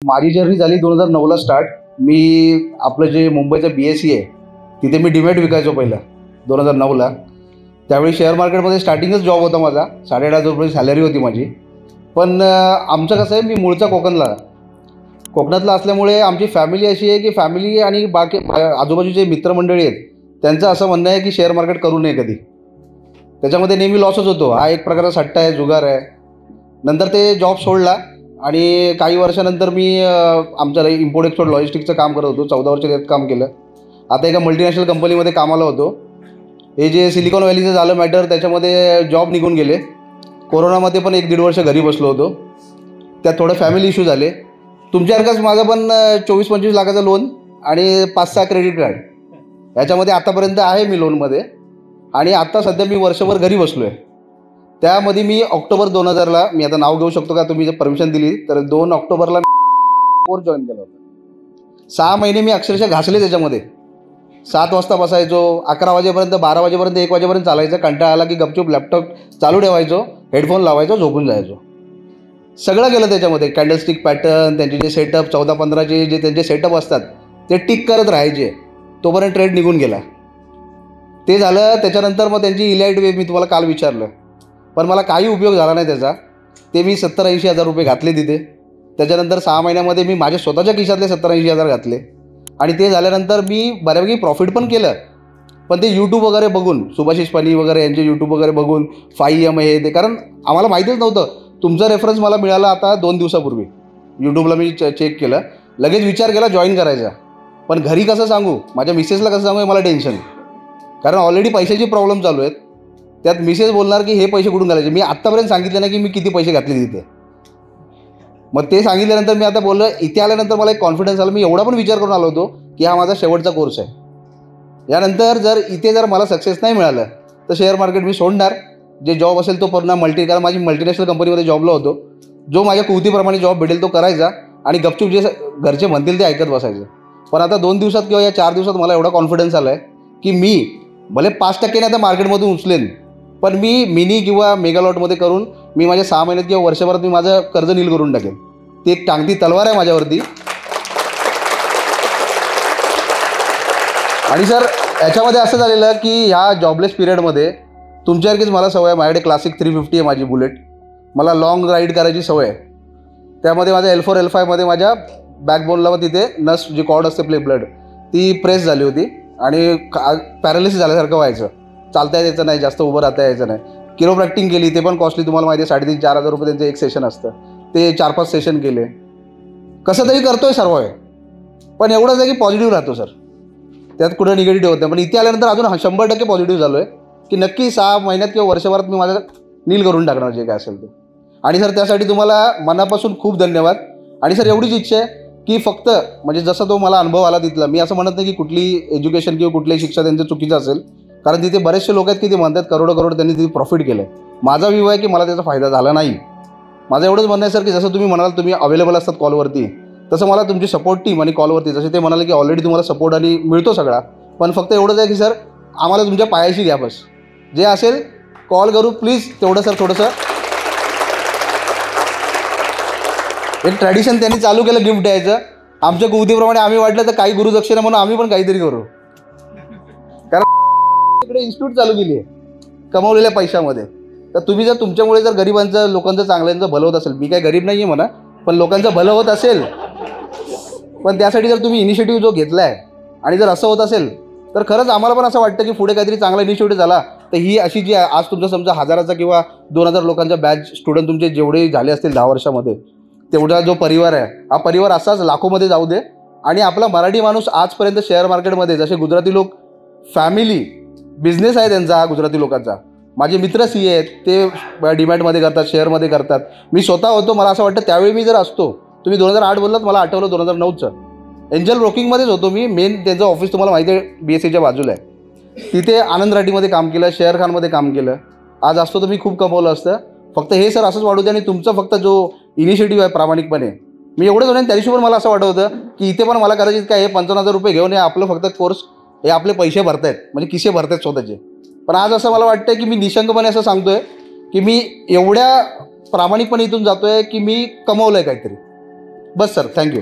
माझी जर्नी झाली 2009ला स्टार्ट. मी आपलं जे मुंबईचं BSC आहे तिथे मी डीमॅट विकायचो पहिलं 2009ला. त्यावेळी शेअर मार्केटमध्ये स्टार्टिंगच जॉब होता माझा. 8,500 रुपये सॅलरी होती माझी. पण आमचं कसं आहे, मी मूळचा कोकणातला असल्यामुळे आमची फॅमिली अशी आहे की फॅमिली आणि बाकी आजूबाजूचे मित्रमंडळी आहेत त्यांचं असं म्हणणं आहे की शेअर मार्केट करू नये कधी. त्याच्यामध्ये नेहमी लॉसच होतो. हा एक प्रकारचा सट्टा आहे, जुगार आहे. नंतर ते जॉब सोडला आणि काही वर्षानंतर मी आमच्या इम्पोर्ट एक्सपोर्ट लॉजिस्टिकचं काम करत होतो. 14 वर्ष त्यात काम केलं. आता एका मल्टीनॅशनल कंपनीमध्ये कामाला होतो. हे जे सिलिकॉन व्हॅलीचं झालं मॅटर, त्याच्यामध्ये जॉब निघून गेले. कोरोनामध्ये पण 1-1.5 वर्ष घरी बसलो होतो. त्यात थोडं फॅमिली इश्यू झाले. तुमच्यासारखंच माझं पण 24-25 लाखाचं लोन आणि 5-6 क्रेडिट कार्ड, याच्यामध्ये आतापर्यंत आहे मी लोनमध्ये. आणि आत्ता सध्या मी वर्षभर घरी बसलो आहे. त्यामध्ये मी ऑक्टोबर 2000ला, मी आता नाव घेऊ शकतो का तुम्ही जर परमिशन दिली तर, 2 ऑक्टोबरला कोर्स जॉईन केला होता. 6 महिने मी अक्षरशः घासले त्याच्यामध्ये. 7 वाजता बसायचो, 11 वाजेपर्यंत, 12 वाजेपर्यंत, 1 वाजेपर्यंत चालायचं. कंटाळा आला की गपचूप लॅपटॉप चालू ठेवायचो, हेडफोन लावायचो, झोपून जायचो. सगळं केलं त्याच्यामध्ये. कॅन्डलस्टिक पॅटर्न, त्यांचे जे सेटअप 14-15चे जे त्यांचे सेटअप असतात ते टिक करत राहायचे. तोपर्यंत ट्रेड निघून गेला. ते झालं. त्याच्यानंतर मग त्यांची इलाइट वे मी तुम्हाला काल विचारलं, पण मला काही उपयोग झाला नाही त्याचा. ते मी 70-80 हजार रुपये घातले तिथे. त्याच्यानंतर 6 महिन्यामध्ये मी माझ्या स्वतःच्या खिशातले 70-80 हजार घातले. आणि ते झाल्यानंतर मी बऱ्यापैकी प्रॉफिट पण केलं. पण ते यूट्यूब वगैरे बघून, सुभाशिष पानी वगैरे यांचे यूट्यूब वगैरे बघून 5M हे ते, कारण आम्हाला माहितीच नव्हतं. तुमचा रेफरन्स मला मिळाला आता 2 दिवसापूर्वी. यूट्यूबला मी चेक केलं, लगेच विचार केला जॉईन करायचा. पण घरी कसं सांगू, माझ्या मिसेसला कसं सांगू हे मला टेन्शन. कारण ऑलरेडी पैशाची प्रॉब्लेम चालू आहेत. त्यात मिसेस बोलणार की हे पैसे कुठून घालायचे. मी आत्तापर्यंत सांगितलं नाही की मी किती पैसे घातले तिथे. मग ते सांगितल्यानंतर मी आता बोललो, इथे आल्यानंतर मला एक कॉन्फिडन्स आला. मी एवढा पण विचार करून आलो होतो की हा माझा शेवटचा कोर्स आहे. यानंतर जर मला सक्सेस नाही मिळालं तर शेअर मार्केट मी सोडणार. जे जॉब असेल तो पूर्ण कारण माझी मल्टीनॅशनल कंपनीमध्ये जॉबला होतो. जो माझ्या कुवतीप्रमाणे जॉब भेटेल तो करायचा आणि गपचूप जे घरचे म्हणतील ते ऐकत बसायचं. पण आता 2 दिवसात किंवा या 4 दिवसात मला एवढा कॉन्फिडन्स आला आहे की मी भले 5% आता मार्केटमधून उचलेन, पण मी मिनी किंवा मेगा लॉटमध्ये करून मी माझ्या 6 महिन्यात किंवा वर्षभरात मी माझं कर्ज नील करून टाकेन. ती एक टांगती तलवार आहे माझ्यावरती. आणि सर याच्यामध्ये असं झालेलं की ह्या जॉबलेस पिरियडमध्ये तुमच्यासारखीच मला सवय आहे. माझ्याकडे क्लासिक 350 आहे माझी बुलेट. मला लॉंग राईड करायची सवय आहे. त्यामध्ये माझ्या L4 L5मध्ये माझ्या बॅकबोनला तिथे नस जी कॉर्ड असते ब्लड ती प्रेस झाली होती आणि पॅरालिसिस झाल्यासारखं व्हायचं. चालता यायचं नाही, जास्त उभं राहता यायचं नाही. किरोप्रॅक्टिंग केली, ते पण कॉस्टली, तुम्हाला माहिती आहे. 3,500-4,000 रुपये त्यांचं एक सेशन असतं. ते 4-5 सेशन केले. कसं तरी करतोय सर्व आहे. पण एवढंच आहे की पॉझिटिव्ह राहतो सर, त्यात कुठं निगेटिव्ह होत नाही. पण इथे आल्यानंतर अजून 100% पॉझिटिव्ह झालो आहे की नक्की 6 महिन्यात किंवा वर्षभरात मी माझं नील करून टाकणार जे काय असेल ते. आणि सर त्यासाठी तुम्हाला मनापासून खूप धन्यवाद. आणि सर एवढीच इच्छा आहे की फक्त म्हणजे जसा तो मला अनुभव आला तिथला, मी असं म्हणत नाही की कुठली एज्युकेशन किंवा कुठलीही शिक्षा त्यांचं चुकीचं असेल. कारण तिथे बरेचसे लोक आहेत की ते म्हणतात करोड त्यांनी तिथे प्रॉफिट केलं आहे. माझा व्ह्यू आहे की मला त्याचा फायदा झाला नाही. माझं एवढंच म्हणणं आहे सर की जसं तुम्ही म्हणाल तुम्ही अवेलेबल असतात कॉलवरती, तसं मला तुमची सपोर्ट टीम आणि कॉलवरती जसे ते म्हणाले की ऑलरेडी तुम्हाला सपोर्ट आणि मिळतो सगळा. पण फक्त एवढंच आहे की सर आम्हाला तुमच्या पायाशी घ्या बस. जे असेल कॉल करू प्लीज. तेवढं सर थोडंसं एक ट्रॅडिशन त्यांनी चालू केलं गिफ्ट द्यायचं. आमच्या कुवतीप्रमाणे आम्ही वाटलं तर काही गुरुदक्षिणा म्हणून आम्ही पण काहीतरी करू. कारण इकडे इन्स्टिट्यूट चालू केली आहे कमवलेल्या पैशामध्ये. तर तुम्ही जर तुमच्यामुळे जर गरिबांचं, लोकांचं, चांगल्यांचं भलं होत असेल, मी काय गरीब नाही आहे म्हणा, पण लोकांचं भलं होत असेल, पण त्यासाठी जर तुम्ही इनिशिएटिव्ह जो घेतला आहे आणि जर असं होत असेल तर खरंच आम्हाला पण असं वाटतं की पुढे काहीतरी चांगला इनिशिएटिव्ह झाला तर ही अशी जी आज तुमचं समजा 1000चा किंवा 2000 लोकांचा बॅच स्टुडंट तुमचे जेवढे झाले असतील 10 वर्षामध्ये, तेवढा जो परिवार आहे हा परिवार असाच लाखोमध्ये जाऊ दे. आणि आपला मराठी माणूस आजपर्यंत शेअर मार्केटमध्ये जसे गुजराती लोक फॅमिली बिझनेस आहे त्यांचा, गुजराती लोकांचा. माझे मित्र CA आहेत, ते डीमॅटमध्ये करतात, शेअरमध्ये करतात. मी स्वतः होतो. मला असं वाटतं त्यावेळी मी जर असतो, तुम्ही 2008 बोललात मला आठवलं 2009चं एंजल ब्रोकिंगमध्येच होतो मी. मेन त्यांचं ऑफिस तुम्हाला माहिती आहे BSCच्या बाजूला आहे. तिथे आनंद राठीमध्ये काम केलं, शेअर खानमध्ये काम केलं. आज असतो तर मी खूप कमवलं असतं. फक्त हे सर असंच वाढू द्या आणि तुमचं फक्त जो इनिशिएटिव्ह आहे प्रामाणिकपणे, मी एवढंच होणार. त्या दिवशी पण मला असं वाटत होतं की इथे पण मला कदाचित काय हे 55,000 रुपये घेऊन हे आपलं फक्त कोर्स हे आपले पैसे भरतायत, म्हणजे किसे भरतायत स्वतःचे. पण आज असं मला वाटतं की मी निशंकपणे असं सांगतोय की मी एवढ्या प्रामाणिकपणे इथून जातोय की मी कमवलं आहे काहीतरी. बस सर, थँक्यू.